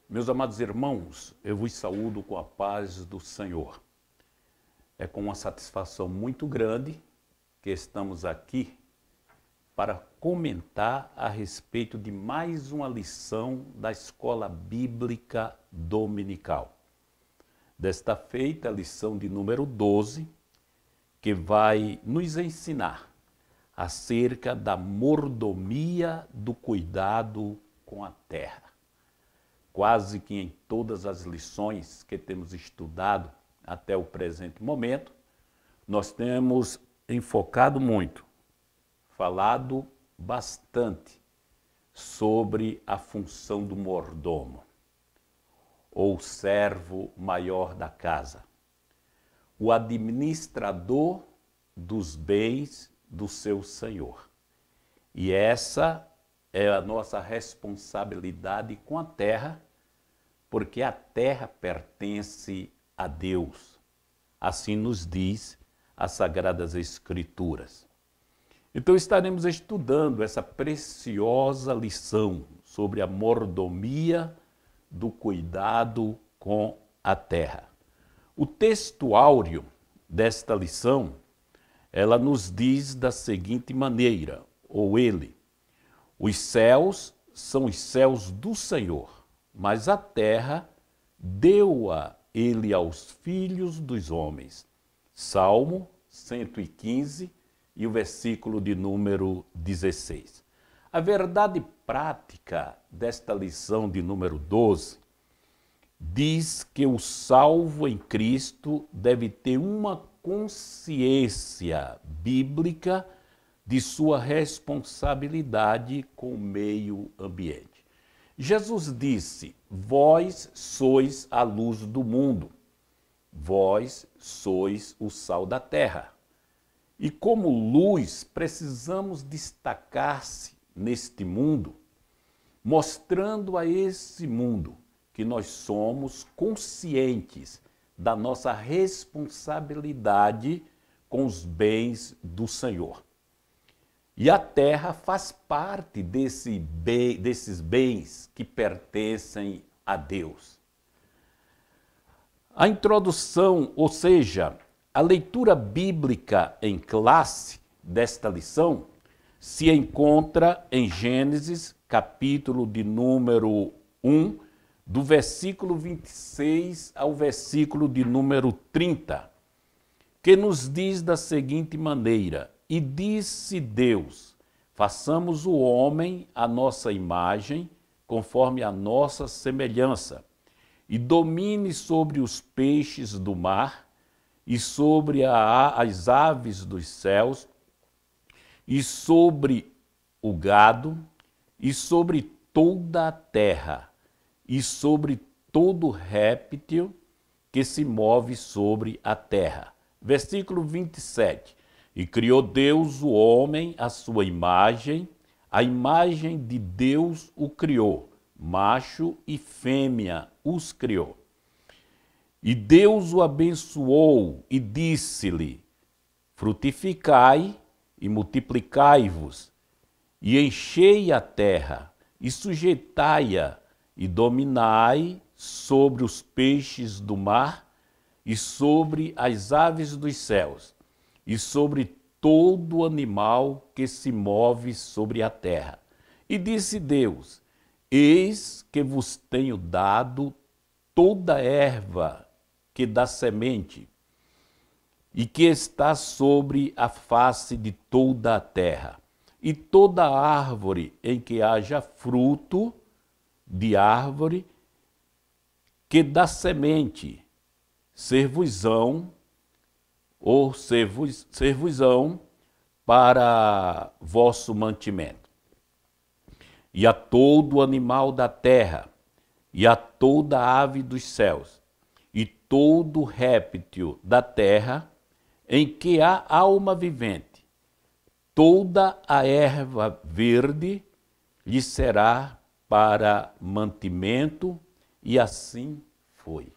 Meus amados irmãos, eu vos saúdo com a paz do Senhor. É com uma satisfação muito grande que estamos aqui para comentar a respeito de mais uma lição da Escola Bíblica Dominical. Desta feita, a lição de número 12, que vai nos ensinar acerca da mordomia do cuidado com a terra. Quase que em todas as lições que temos estudado até o presente momento, nós temos enfocado muito, falado bastante sobre a função do mordomo, ou servo maior da casa, o administrador dos bens do seu senhor. E essa é a nossa responsabilidade com a terra, porque a terra pertence a Deus. Assim nos diz as Sagradas Escrituras. Então estaremos estudando essa preciosa lição sobre a mordomia do cuidado com a terra. O texto áureo desta lição, ela nos diz da seguinte maneira, ou ele: os céus são os céus do Senhor, mas a terra deu-a ele aos filhos dos homens. Salmo 115 e o versículo de número 16. A verdade prática desta lição de número 12 diz que o salvo em Cristo deve ter uma consciência bíblica de sua responsabilidade com o meio ambiente. Jesus disse: vós sois a luz do mundo, vós sois o sal da terra. E como luz, precisamos destacar-se neste mundo, mostrando a esse mundo que nós somos conscientes da nossa responsabilidade com os bens do Senhor. E a terra faz parte desses bens que pertencem a Deus. A introdução, ou seja, a leitura bíblica em classe desta lição se encontra em Gênesis, capítulo de número 1, do versículo 26 ao versículo de número 30, que nos diz da seguinte maneira: e disse Deus, façamos o homem à nossa imagem, conforme a nossa semelhança, e domine sobre os peixes do mar, e sobre as aves dos céus, e sobre o gado, e sobre toda a terra, e sobre todo réptil que se move sobre a terra. Versículo 27. E criou Deus o homem à sua imagem, a imagem de Deus o criou, macho e fêmea os criou. E Deus o abençoou e disse-lhe: frutificai e multiplicai-vos, e enchei a terra, e sujeitai-a, e dominai sobre os peixes do mar, e sobre as aves dos céus, e sobre todo animal que se move sobre a terra. E disse Deus: eis que vos tenho dado toda erva que dá semente, e que está sobre a face de toda a terra, e toda árvore em que haja fruto de árvore que dá semente, ser-vos-ão para vosso mantimento. E a todo animal da terra, e a toda ave dos céus, e todo réptil da terra, em que há alma vivente, toda a erva verde lhe será para mantimento, e assim foi.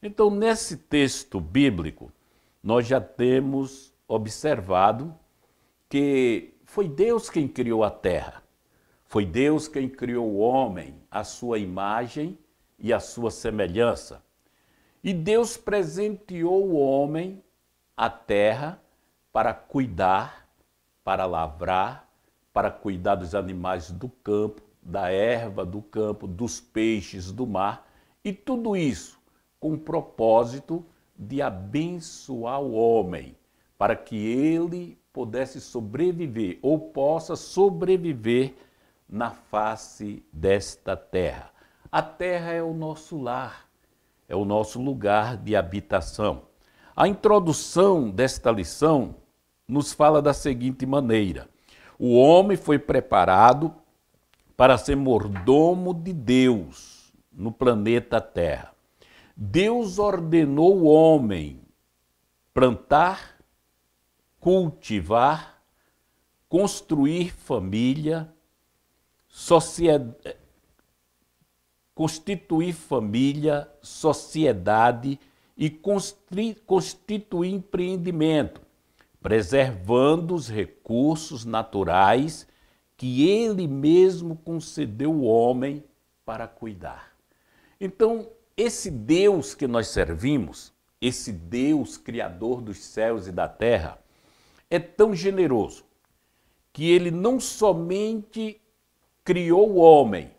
Então, nesse texto bíblico, nós já temos observado que foi Deus quem criou a terra. Foi Deus quem criou o homem, à sua imagem e à sua semelhança. E Deus presenteou o homem, a terra, para cuidar, para lavrar, para cuidar dos animais do campo, da erva do campo, dos peixes do mar, e tudo isso com o propósito de abençoar o homem, para que ele pudesse sobreviver ou possa sobreviver na face desta terra. A terra é o nosso lar, é o nosso lugar de habitação. A introdução desta lição nos fala da seguinte maneira: o homem foi preparado para ser mordomo de Deus no planeta Terra. Deus ordenou o homem plantar, cultivar, construir família, constituir família, sociedade e constituir empreendimento, preservando os recursos naturais que ele mesmo concedeu ao homem para cuidar. Então, esse Deus que nós servimos, esse Deus criador dos céus e da terra, é tão generoso que ele não somente criou o homem,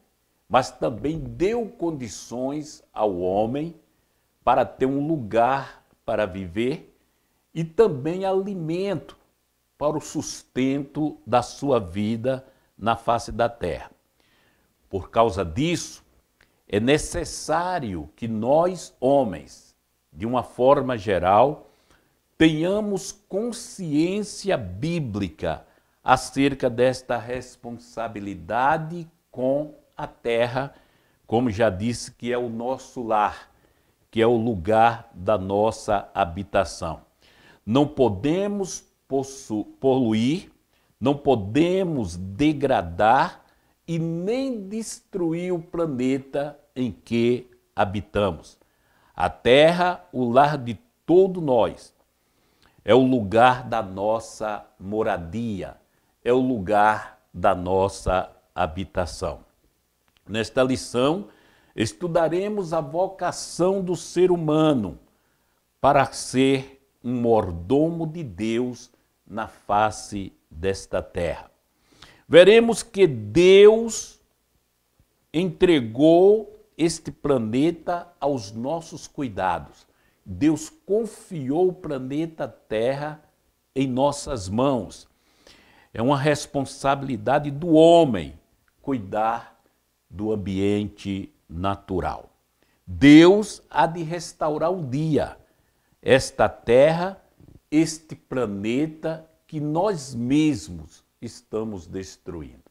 mas também deu condições ao homem para ter um lugar para viver e também alimento para o sustento da sua vida na face da terra. Por causa disso, é necessário que nós, homens, de uma forma geral, tenhamos consciência bíblica acerca desta responsabilidade com a terra, como já disse, que é o nosso lar, que é o lugar da nossa habitação. Não podemos poluir, não podemos degradar e nem destruir o planeta em que habitamos. A terra, o lar de todos nós, é o lugar da nossa moradia, é o lugar da nossa habitação. Nesta lição, estudaremos a vocação do ser humano para ser um mordomo de Deus na face desta terra. Veremos que Deus entregou este planeta aos nossos cuidados. Deus confiou o planeta Terra em nossas mãos. É uma responsabilidade do homem cuidar do ambiente natural. Deus há de restaurar o dia, esta terra, este planeta que nós mesmos estamos destruindo.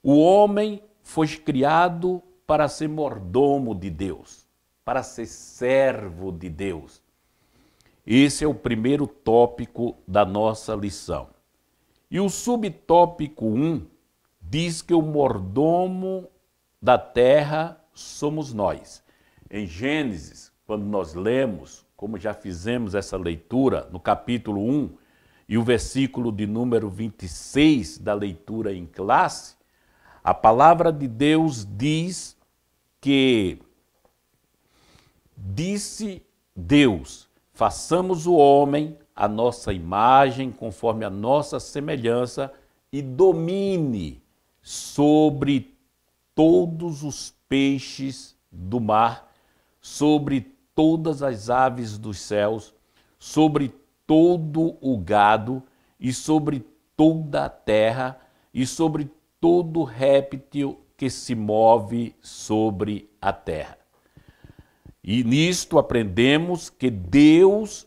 O homem foi criado para ser mordomo de Deus, para ser servo de Deus. Esse é o primeiro tópico da nossa lição. E o subtópico 1 diz que o mordomo da terra somos nós. Em Gênesis, quando nós lemos, como já fizemos essa leitura no capítulo 1 e o versículo de número 26 da leitura em classe, a palavra de Deus diz que disse Deus: façamos o homem à nossa imagem, conforme a nossa semelhança, e domine sobre todos os peixes do mar, sobre todas as aves dos céus, sobre todo o gado e sobre toda a terra e sobre todo réptil que se move sobre a terra. E nisto aprendemos que Deus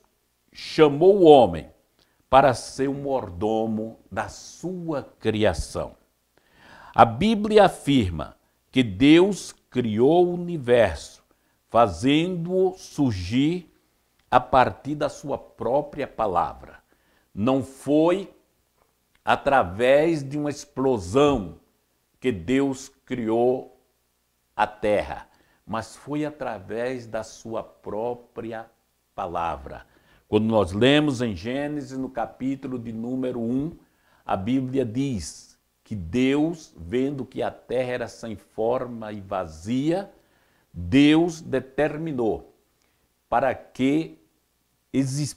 chamou o homem para ser um mordomo da sua criação. A Bíblia afirma que Deus criou o universo, fazendo-o surgir a partir da sua própria palavra. Não foi através de uma explosão que Deus criou a terra, mas foi através da sua própria palavra. Quando nós lemos em Gênesis, no capítulo de número 1, a Bíblia diz que Deus, vendo que a terra era sem forma e vazia, Deus determinou para que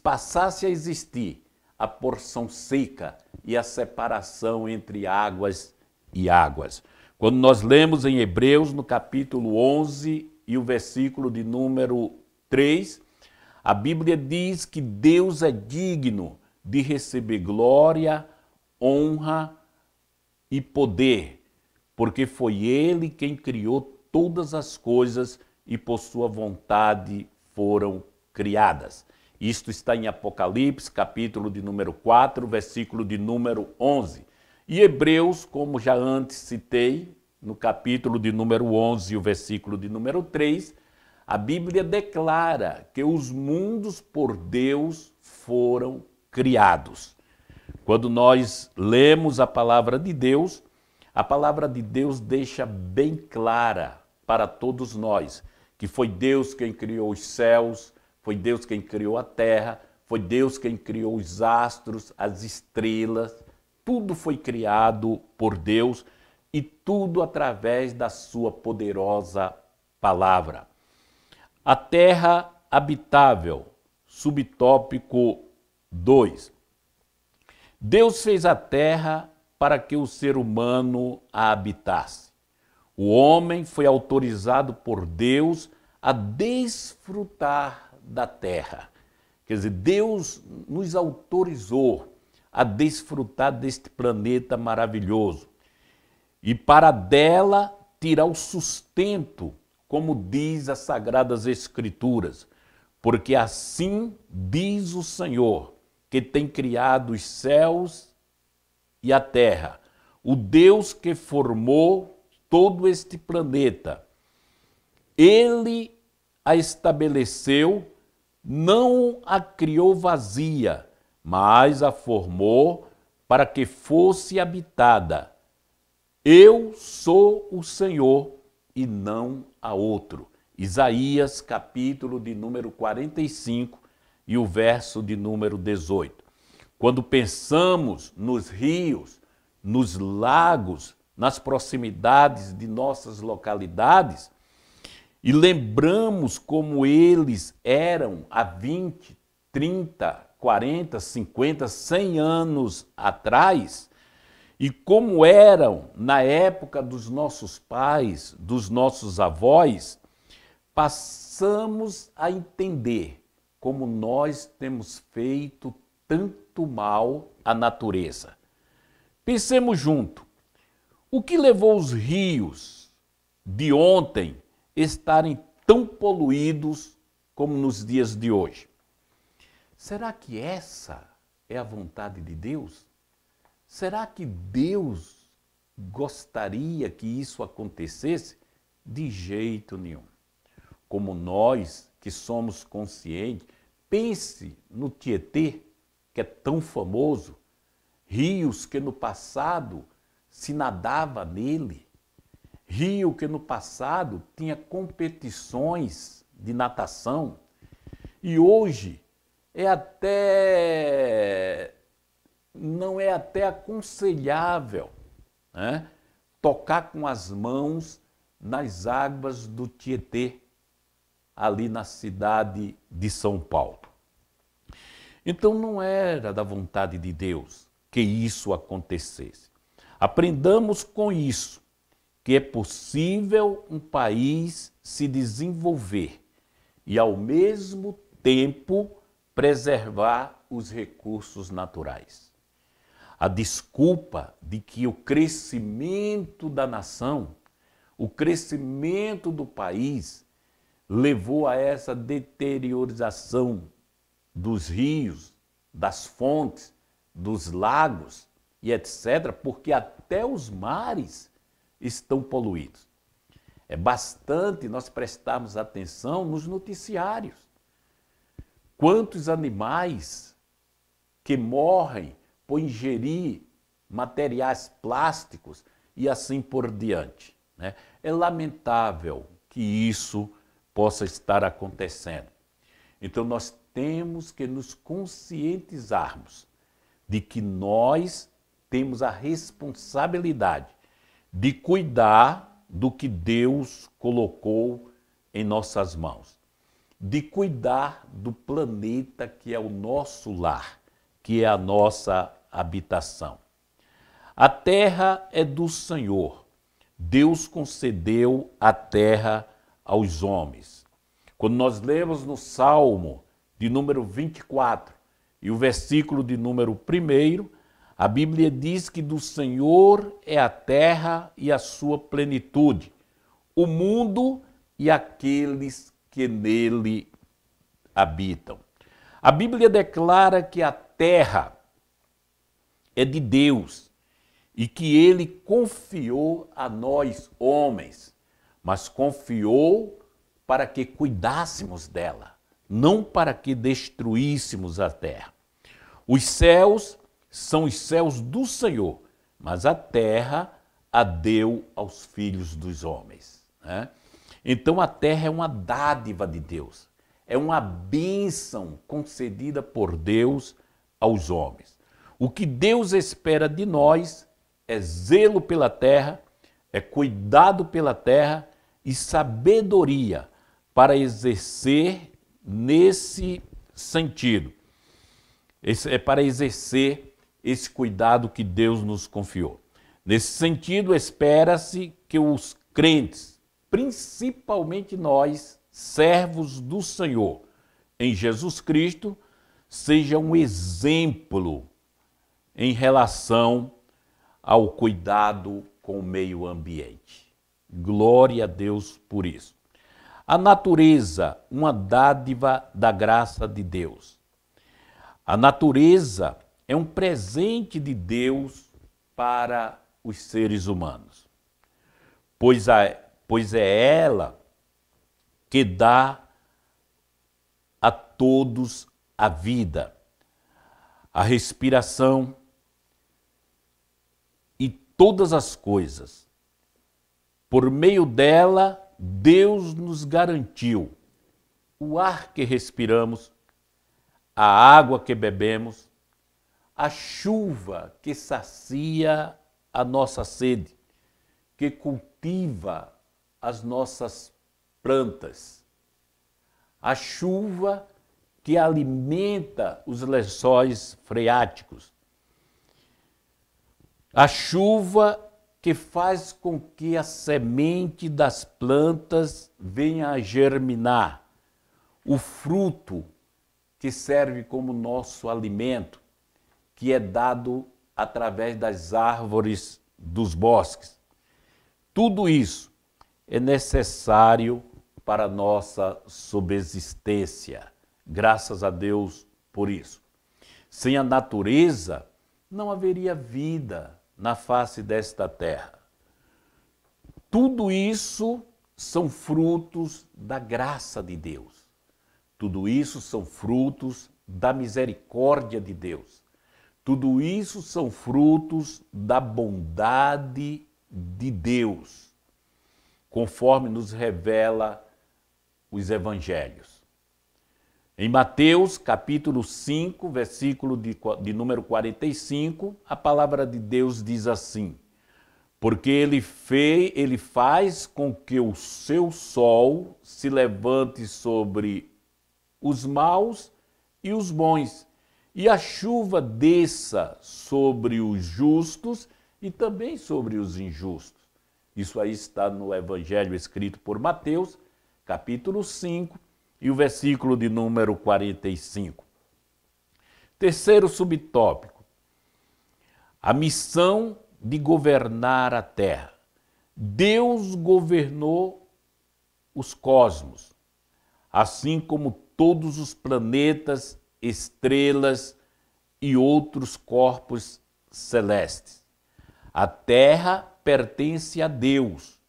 passasse a existir a porção seca e a separação entre águas e águas. Quando nós lemos em Hebreus, no capítulo 11 e o versículo de número 3, a Bíblia diz que Deus é digno de receber glória, honra e poder, porque foi Ele quem criou todas as coisas e por sua vontade foram criadas. Isto está em Apocalipse, capítulo de número 4, versículo de número 11. E Hebreus, como já antes citei, no capítulo de número 11 e o versículo de número 3, a Bíblia declara que os mundos por Deus foram criados. Quando nós lemos a palavra de Deus deixa bem clara para todos nós que foi Deus quem criou os céus, foi Deus quem criou a terra, foi Deus quem criou os astros, as estrelas, tudo foi criado por Deus e tudo através da sua poderosa palavra. A terra habitável, subtópico 2. Deus fez a terra para que o ser humano a habitasse. O homem foi autorizado por Deus a desfrutar da terra. Quer dizer, Deus nos autorizou a desfrutar deste planeta maravilhoso e para dela tirar o sustento, como diz as Sagradas Escrituras, porque assim diz o Senhor, que tem criado os céus e a terra, o Deus que formou todo este planeta. Ele a estabeleceu, não a criou vazia, mas a formou para que fosse habitada. Eu sou o Senhor e não há outro. Isaías, capítulo de número 45 e o verso de número 18. Quando pensamos nos rios, nos lagos, nas proximidades de nossas localidades, e lembramos como eles eram há 20, 30, 40, 50, 100 anos atrás, e como eram na época dos nossos pais, dos nossos avós, passamos a entender como nós temos feito tanto mal à natureza. Pensemos junto, o que levou os rios de ontem estarem tão poluídos como nos dias de hoje? Será que essa é a vontade de Deus? Será que Deus gostaria que isso acontecesse? De jeito nenhum. Como nós que somos conscientes, pense no Tietê, que é tão famoso, rios que no passado se nadava nele, rio que no passado tinha competições de natação e hoje não é até aconselhável, né, tocar com as mãos nas águas do Tietê, ali na cidade de São Paulo. Então não era da vontade de Deus que isso acontecesse. Aprendamos com isso que é possível um país se desenvolver e, ao mesmo tempo, preservar os recursos naturais. A desculpa de que o crescimento da nação, o crescimento do país, levou a essa deteriorização dos rios, das fontes, dos lagos e etc., porque até os mares estão poluídos. É bastante nós prestarmos atenção nos noticiários. Quantos animais que morrem por ingerir materiais plásticos e assim por diante, né? É lamentável que isso possa estar acontecendo. Então nós temos que nos conscientizarmos de que nós temos a responsabilidade de cuidar do que Deus colocou em nossas mãos, de cuidar do planeta que é o nosso lar, que é a nossa habitação. A terra é do Senhor. Deus concedeu a terra aos homens. Quando nós lemos no Salmo de número 24 e o versículo de número 1, a Bíblia diz que do Senhor é a terra e a sua plenitude, o mundo e aqueles que nele habitam. A Bíblia declara que a terra é de Deus e que ele confiou a nós, homens, mas confiou para que cuidássemos dela, não para que destruíssemos a terra. Os céus são os céus do Senhor, mas a terra a deu aos filhos dos homens, né? Então a terra é uma dádiva de Deus, é uma bênção concedida por Deus aos homens. O que Deus espera de nós é zelo pela terra, é cuidado pela terra e sabedoria para exercer nesse sentido. É para exercer esse cuidado que Deus nos confiou. Nesse sentido, espera-se que os crentes, principalmente nós, servos do Senhor, em Jesus Cristo, sejam um exemplo em relação ao cuidado com o meio ambiente. Glória a Deus por isso. A natureza, uma dádiva da graça de Deus. A natureza é um presente de Deus para os seres humanos, pois é ela que dá a todos a vida, a respiração e todas as coisas. Por meio dela, Deus nos garantiu o ar que respiramos, a água que bebemos, a chuva que sacia a nossa sede, que cultiva as nossas plantas, a chuva que alimenta os lençóis freáticos, a chuva que faz com que a semente das plantas venha a germinar, o fruto que serve como nosso alimento, que é dado através das árvores dos bosques. Tudo isso é necessário para a nossa subsistência. Graças a Deus por isso. Sem a natureza, não haveria vida na face desta terra. Tudo isso são frutos da graça de Deus. Tudo isso são frutos da misericórdia de Deus. Tudo isso são frutos da bondade de Deus, conforme nos revela os evangelhos. Em Mateus, capítulo 5, versículo de número 45, a palavra de Deus diz assim: porque ele faz com que o seu sol se levante sobre os maus e os bons, e a chuva desça sobre os justos e também sobre os injustos. Isso aí está no evangelho escrito por Mateus, capítulo 5, e o versículo de número 45. Terceiro subtópico: a missão de governar a terra. Deus governou os cosmos, assim como todos os planetas, estrelas e outros corpos celestes. A terra pertence a Deus,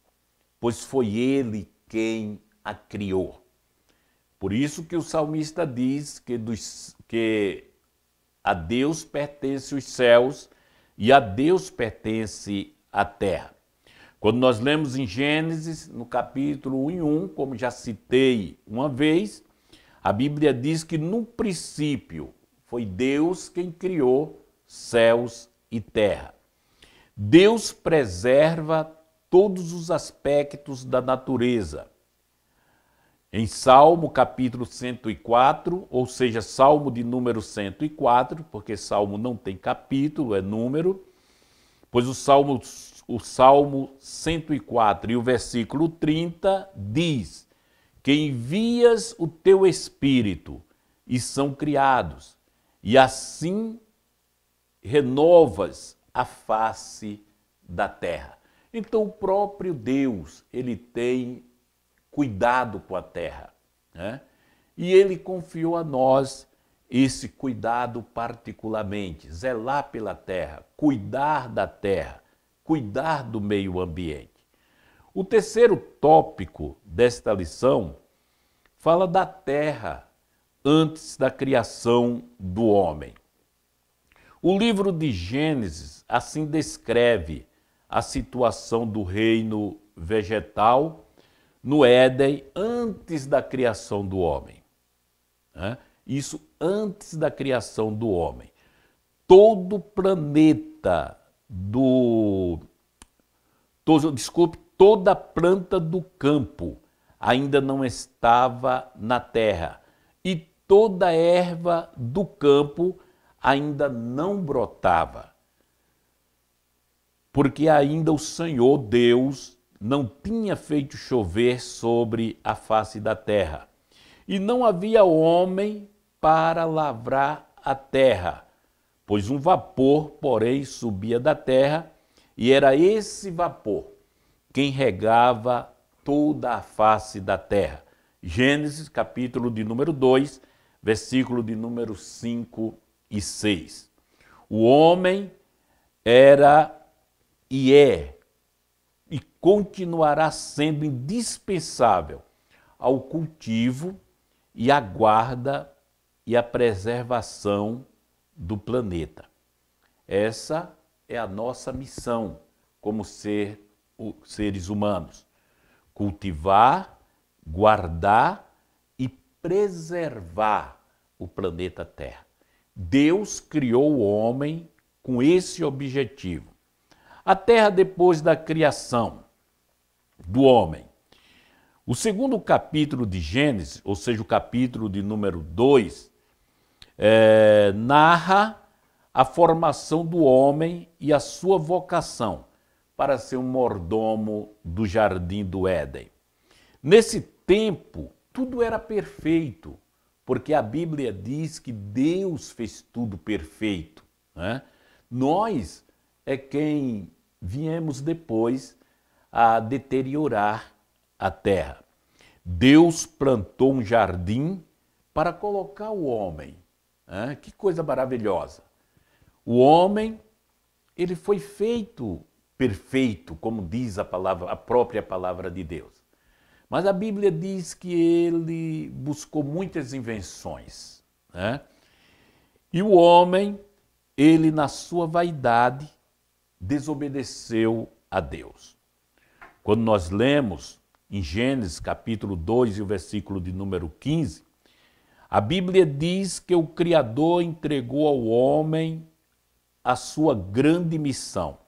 pois foi Ele quem a criou. Por isso que o salmista diz que a Deus pertence os céus e a Deus pertence a terra. Quando nós lemos em Gênesis, no capítulo 1, como já citei uma vez, a Bíblia diz que no princípio foi Deus quem criou céus e terra. Deus preserva todos os aspectos da natureza. Em Salmo capítulo 104, ou seja, Salmo de número 104, porque Salmo não tem capítulo, é número, pois o Salmo 104 e o versículo 30 diz que envias o teu Espírito e são criados, e assim renovas a face da terra. Então o próprio Deus, ele tem cuidado com a terra, né? E ele confiou a nós esse cuidado particularmente, zelar pela terra, cuidar da terra, cuidar do meio ambiente. O terceiro tópico desta lição fala da terra antes da criação do homem. O livro de Gênesis assim descreve a situação do reino vegetal no Éden antes da criação do homem. Isso antes da criação do homem. Todo planeta toda planta do campo ainda não estava na terra e toda erva do campo ainda não brotava, porque ainda o Senhor Deus não tinha feito chover sobre a face da terra, e não havia homem para lavrar a terra, pois um vapor, porém, subia da terra, e era esse vapor quem regava toda a face da terra. Gênesis, capítulo de número 2, versículo de número 5 e 6. O homem era e é e continuará sendo indispensável ao cultivo e à guarda e à preservação do planeta. Essa é a nossa missão como seres humanos: cultivar, guardar e preservar o planeta Terra. Deus criou o homem com esse objetivo. A terra depois da criação do homem. O segundo capítulo de Gênesis, ou seja, o capítulo de número 2, narra a formação do homem e a sua vocação para ser um mordomo do jardim do Éden. Nesse tempo, tudo era perfeito, porque a Bíblia diz que Deus fez tudo perfeito, né? Nós é quem viemos depois a deteriorar a terra. Deus plantou um jardim para colocar o homem. Que coisa maravilhosa! O homem, ele foi feito perfeito, como diz a própria palavra de Deus. Mas a Bíblia diz que ele buscou muitas invenções, né? E o homem, ele na sua vaidade, desobedeceu a Deus. Quando nós lemos em Gênesis capítulo 2 e o versículo de número 15, a Bíblia diz que o Criador entregou ao homem a sua grande missão.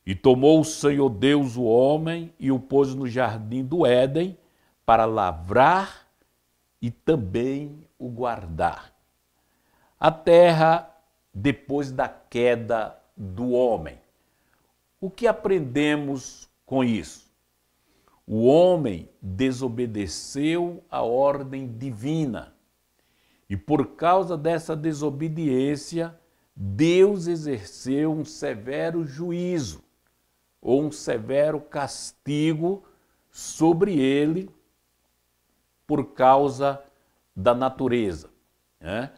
E tomou o Senhor Deus o homem e o pôs no jardim do Éden para lavrar e também o guardar. A terra depois da queda do homem. O que aprendemos com isso? O homem desobedeceu a ordem divina e por causa dessa desobediência, Deus exerceu um severo juízo ou um severo castigo sobre ele por causa da natureza, né?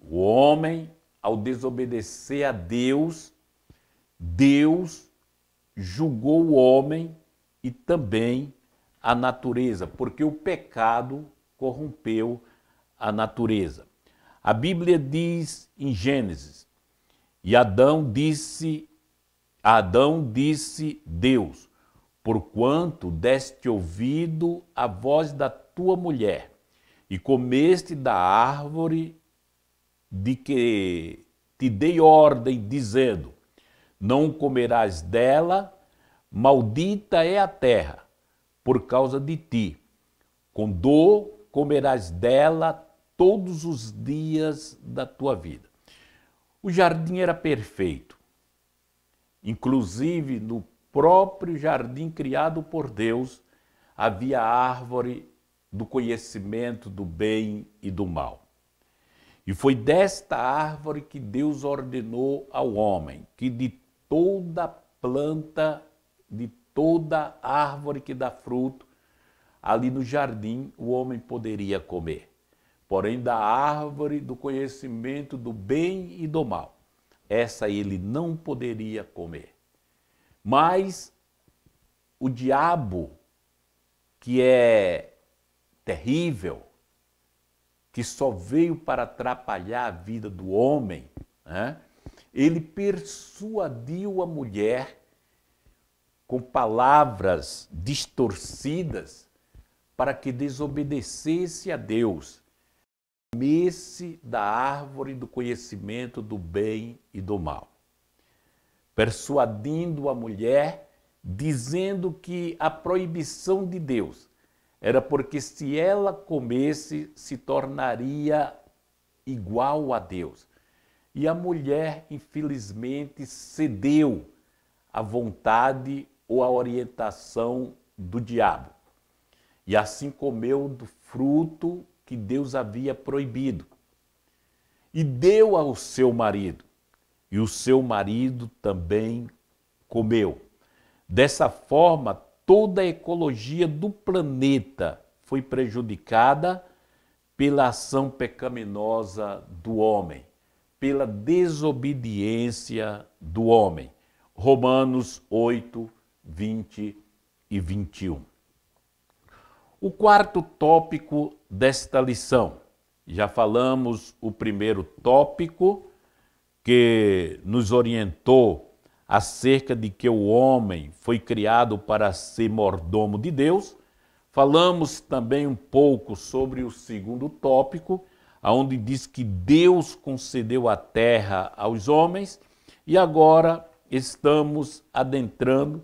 O homem, ao desobedecer a Deus, Deus julgou o homem e também a natureza, porque o pecado corrompeu a natureza. A Bíblia diz em Gênesis, e Adão disse Deus, porquanto deste ouvido à voz da tua mulher, e comeste da árvore de que te dei ordem, dizendo: não comerás dela, maldita é a terra, por causa de ti. Com dor comerás dela todos os dias da tua vida. O jardim era perfeito. Inclusive, no próprio jardim criado por Deus, havia a árvore do conhecimento do bem e do mal. E foi desta árvore que Deus ordenou ao homem que de toda planta, de toda árvore que dá fruto, ali no jardim o homem poderia comer. Porém, da árvore do conhecimento do bem e do mal, essa ele não poderia comer. Mas o diabo, que é terrível, que só veio para atrapalhar a vida do homem, né? Ele persuadiu a mulher com palavras distorcidas para que desobedecesse a Deus, comesse da árvore do conhecimento do bem e do mal, persuadindo a mulher, dizendo que a proibição de Deus era porque se ela comesse, se tornaria igual a Deus. E a mulher, infelizmente, cedeu à vontade ou à orientação do diabo. E assim comeu do fruto que Deus havia proibido. E deu ao seu marido. E o seu marido também comeu. Dessa forma, toda a ecologia do planeta foi prejudicada pela ação pecaminosa do homem, pela desobediência do homem. Romanos 8, 20 e 21. O quarto tópico desta lição. Já falamos o primeiro tópico, que nos orientou acerca de que o homem foi criado para ser mordomo de Deus. Falamos também um pouco sobre o segundo tópico, onde diz que Deus concedeu a terra aos homens, e agora estamos adentrando.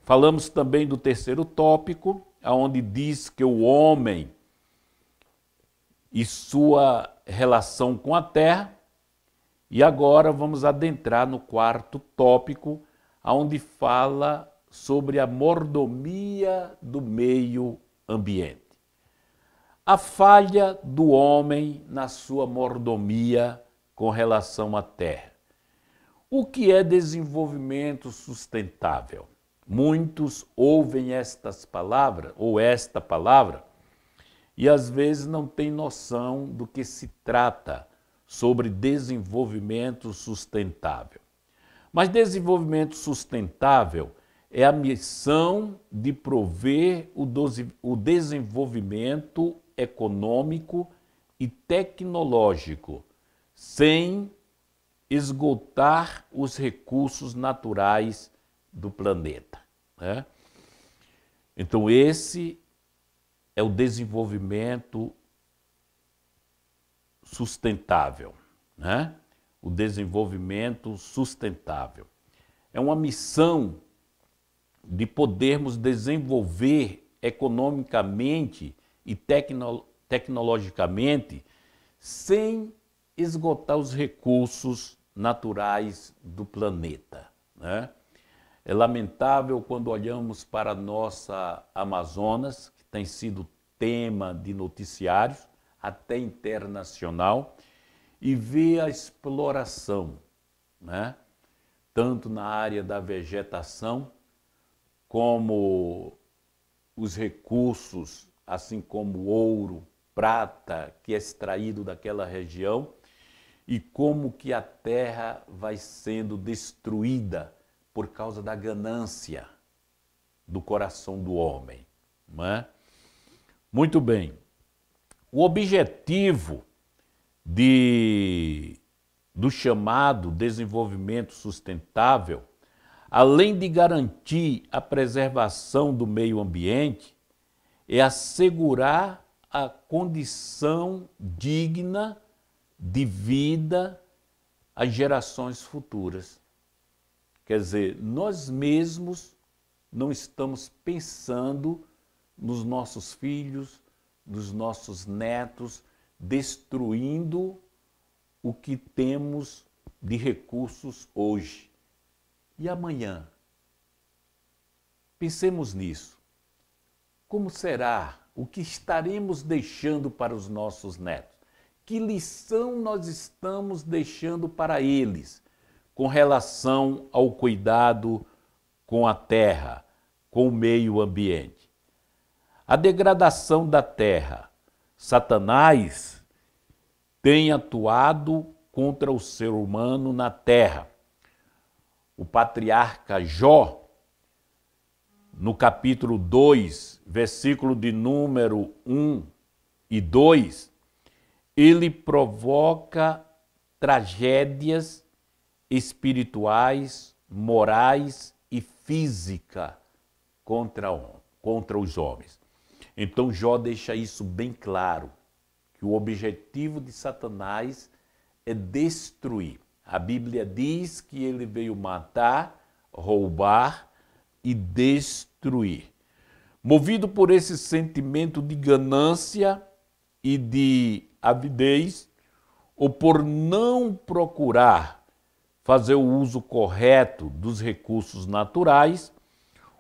Falamos também do terceiro tópico, onde diz que o homem e sua relação com a terra. E agora vamos adentrar no quarto tópico, onde fala sobre a mordomia do meio ambiente. A falha do homem na sua mordomia com relação à terra. O que é desenvolvimento sustentável? Muitos ouvem estas palavras, ou esta palavra, e às vezes não têm noção do que se trata sobre desenvolvimento sustentável. Mas desenvolvimento sustentável é a missão de prover o desenvolvimento econômico e tecnológico, sem esgotar os recursos naturais do planeta, né? Então esse é o desenvolvimento sustentável, né? O desenvolvimento sustentável. É uma missão de podermos desenvolver economicamente e tecnologicamente sem esgotar os recursos naturais do planeta, né? É lamentável quando olhamos para a nossa Amazonas, que tem sido tema de noticiários, até internacional, e ver a exploração, né? Tanto na área da vegetação, como os recursos, assim como ouro, prata, que é extraído daquela região, e como que a terra vai sendo destruída por causa da ganância do coração do homem, não é? Muito bem. O objetivo do chamado desenvolvimento sustentável, além de garantir a preservação do meio ambiente, é assegurar a condição digna de vida às gerações futuras. Quer dizer, nós mesmos não estamos pensando nos nossos filhos, nos nossos netos, destruindo o que temos de recursos hoje. E amanhã? Pensemos nisso. Como será? O que estaremos deixando para os nossos netos? Que lição nós estamos deixando para eles com relação ao cuidado com a terra, com o meio ambiente? A degradação da terra. Satanás tem atuado contra o ser humano na terra. O patriarca Jó, no capítulo 2, versículo de número 1 e 2, ele provoca tragédias espirituais, morais e físicas contra os homens. Então Jó deixa isso bem claro, que o objetivo de Satanás é destruir. A Bíblia diz que ele veio matar, roubar e destruir. Movido por esse sentimento de ganância e de avidez, ou por não procurar fazer o uso correto dos recursos naturais,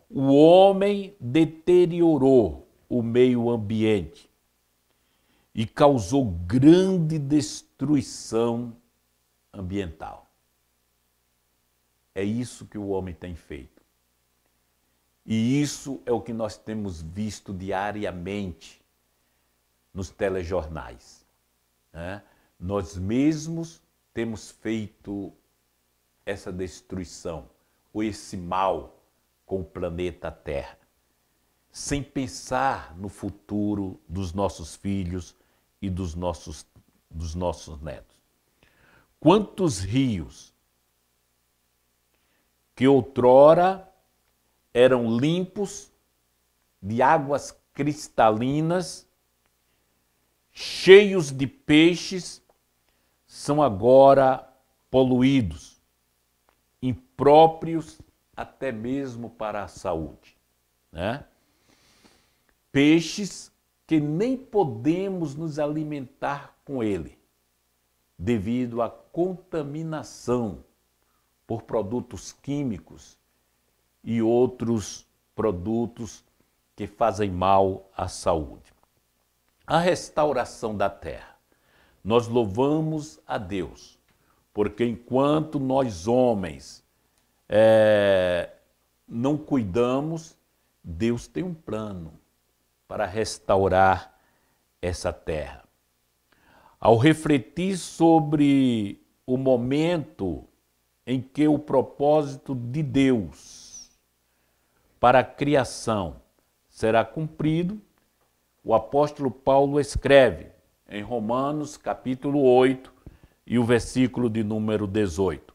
o homem deteriorou o meio ambiente e causou grande destruição ambiental. É isso que o homem tem feito. E isso é o que nós temos visto diariamente nos telejornais, né? Nós mesmos temos feito essa destruição, ou esse mal com o planeta Terra, sem pensar no futuro dos nossos filhos e dos nossos netos. Quantos rios que outrora eram limpos, de águas cristalinas, cheios de peixes, são agora poluídos, impróprios até mesmo para a saúde, né? Peixes que nem podemos nos alimentar com ele, devido à contaminação por produtos químicos e outros produtos que fazem mal à saúde. A restauração da terra. Nós louvamos a Deus, porque enquanto nós homens não cuidamos, Deus tem um plano para restaurar essa terra. Ao refletir sobre o momento em que o propósito de Deus para a criação será cumprido, o apóstolo Paulo escreve em Romanos capítulo 8 e o versículo de número 18.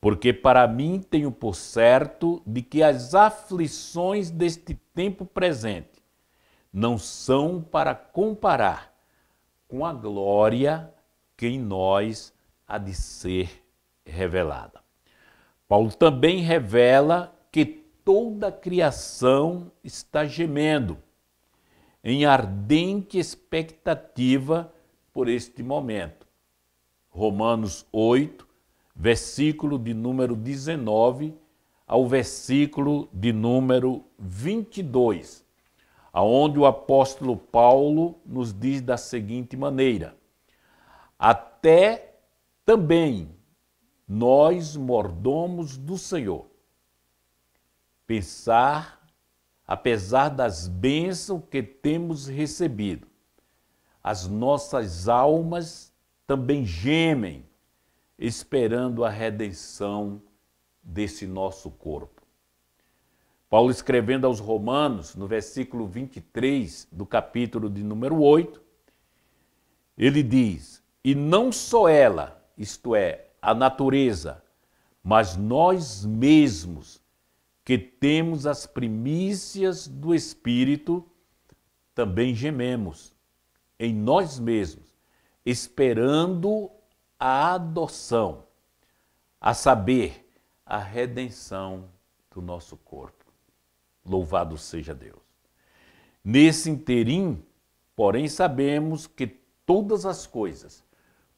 Porque para mim tenho por certo de que as aflições deste tempo presente não são para comparar com a glória que em nós há de ser revelada. Paulo também revela que toda a criação está gemendo em ardente expectativa por este momento. Romanos 8, versículo de número 19 ao versículo de número 22, aonde o apóstolo Paulo nos diz da seguinte maneira: até também nós, mordomos do Senhor, pensar, apesar das bênçãos que temos recebido, as nossas almas também gemem, esperando a redenção desse nosso corpo. Paulo, escrevendo aos Romanos, no versículo 23 do capítulo de número 8, ele diz: e não só ela, isto é, a natureza, mas nós mesmos, que temos as primícias do Espírito, também gememos em nós mesmos, esperando a adoção, a saber, a redenção do nosso corpo. Louvado seja Deus. Nesse interim, porém, sabemos que todas as coisas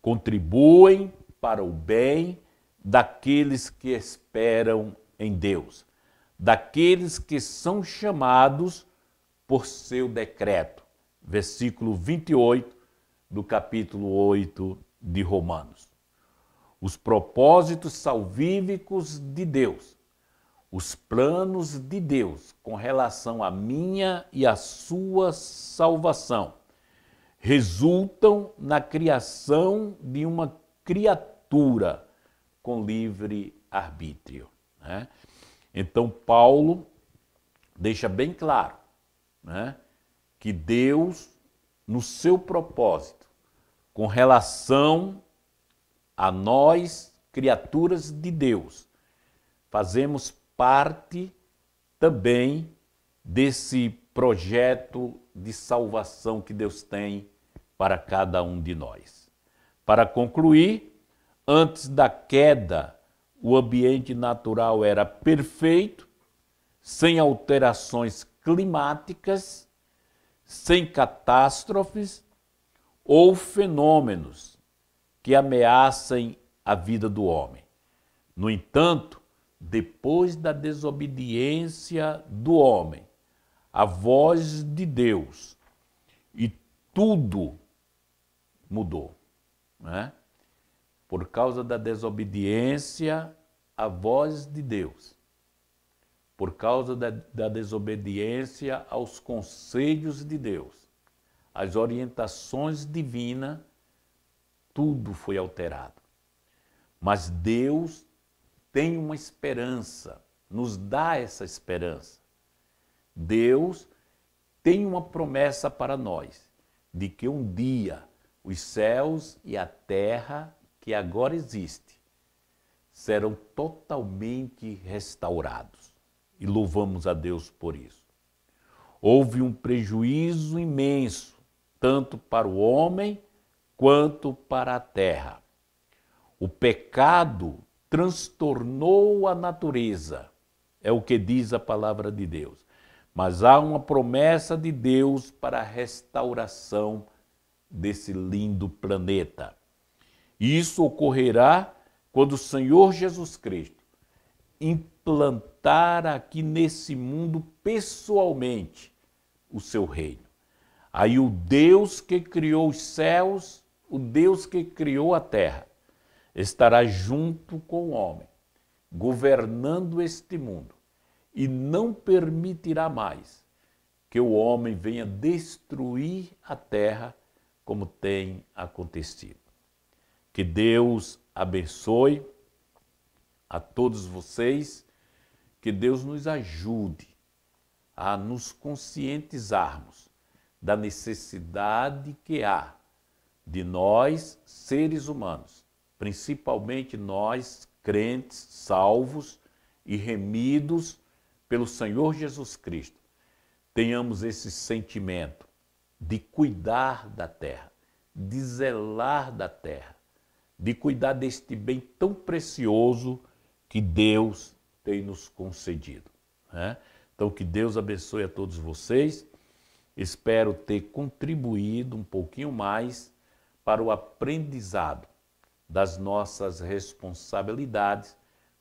contribuem para o bem daqueles que esperam em Deus, daqueles que são chamados por seu decreto. Versículo 28 do capítulo 8 de Romanos. Os propósitos salvíficos de Deus, os planos de Deus com relação à minha e à sua salvação, resultam na criação de uma criatura com livre arbítrio, né? Então, Paulo deixa bem claro, né, que Deus, no seu propósito, com relação a nós, criaturas de Deus, fazemos parte também desse projeto de salvação que Deus tem para cada um de nós. Para concluir, antes da queda, o ambiente natural era perfeito, sem alterações climáticas, sem catástrofes ou fenômenos que ameacem a vida do homem. No entanto, depois da desobediência do homem, a voz de Deus, e tudo mudou, né? Por causa da desobediência à voz de Deus, por causa da desobediência aos conselhos de Deus, às orientações divinas, tudo foi alterado. Mas Deus tem uma esperança, nos dá essa esperança. Deus tem uma promessa para nós, de que um dia os céus e a terra que agora existe serão totalmente restaurados. E louvamos a Deus por isso. Houve um prejuízo imenso, tanto para o homem quanto para a terra. O pecado transtornou a natureza, é o que diz a palavra de Deus. Mas há uma promessa de Deus para a restauração desse lindo planeta. E isso ocorrerá quando o Senhor Jesus Cristo implantar aqui nesse mundo pessoalmente o seu reino. Aí o Deus que criou os céus, o Deus que criou a terra, estará junto com o homem, governando este mundo, e não permitirá mais que o homem venha destruir a terra como tem acontecido. Que Deus abençoe a todos vocês, que Deus nos ajude a nos conscientizarmos da necessidade que há de nós, seres humanos, principalmente nós, crentes, salvos e remidos pelo Senhor Jesus Cristo, tenhamos esse sentimento de cuidar da terra, de zelar da terra, de cuidar deste bem tão precioso que Deus tem nos concedido, né? Então, que Deus abençoe a todos vocês. Espero ter contribuído um pouquinho mais para o aprendizado das nossas responsabilidades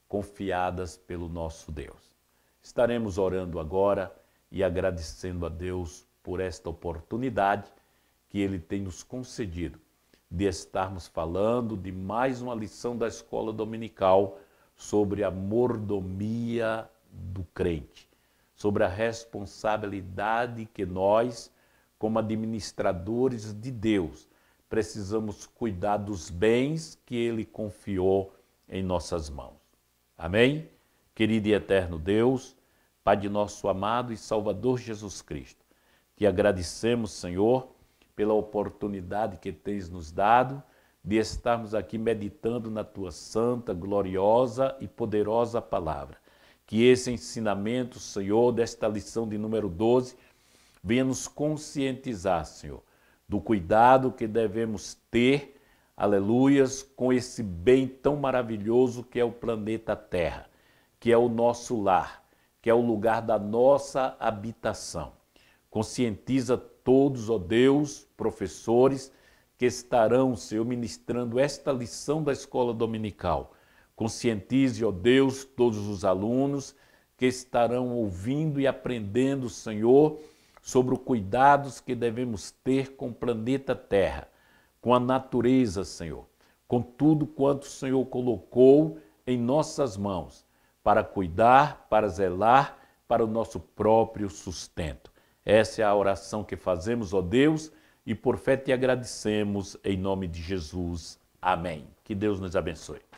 confiadas pelo nosso Deus. Estaremos orando agora e agradecendo a Deus por esta oportunidade que Ele tem nos concedido de estarmos falando de mais uma lição da Escola Dominical sobre a mordomia do crente, sobre a responsabilidade que nós, como administradores de Deus, precisamos cuidar dos bens que Ele confiou em nossas mãos. Amém? Querido e eterno Deus, Pai de nosso amado e Salvador Jesus Cristo, te agradecemos, Senhor, pela oportunidade que tens nos dado de estarmos aqui meditando na Tua santa, gloriosa e poderosa palavra. Que esse ensinamento, Senhor, desta lição de número 12, venha nos conscientizar, Senhor, do cuidado que devemos ter aleluias, com esse bem tão maravilhoso que é o planeta Terra, que é o nosso lar, que é o lugar da nossa habitação. Conscientiza todos, ó Deus, professores, que estarão, Senhor, ministrando esta lição da escola dominical. Conscientize, ó Deus, todos os alunos que estarão ouvindo e aprendendo, Senhor, sobre os cuidados que devemos ter com o planeta Terra, com a natureza, Senhor, com tudo quanto o Senhor colocou em nossas mãos, para cuidar, para zelar, para o nosso próprio sustento. Essa é a oração que fazemos, ó Deus, e por fé te agradecemos em nome de Jesus. Amém. Que Deus nos abençoe.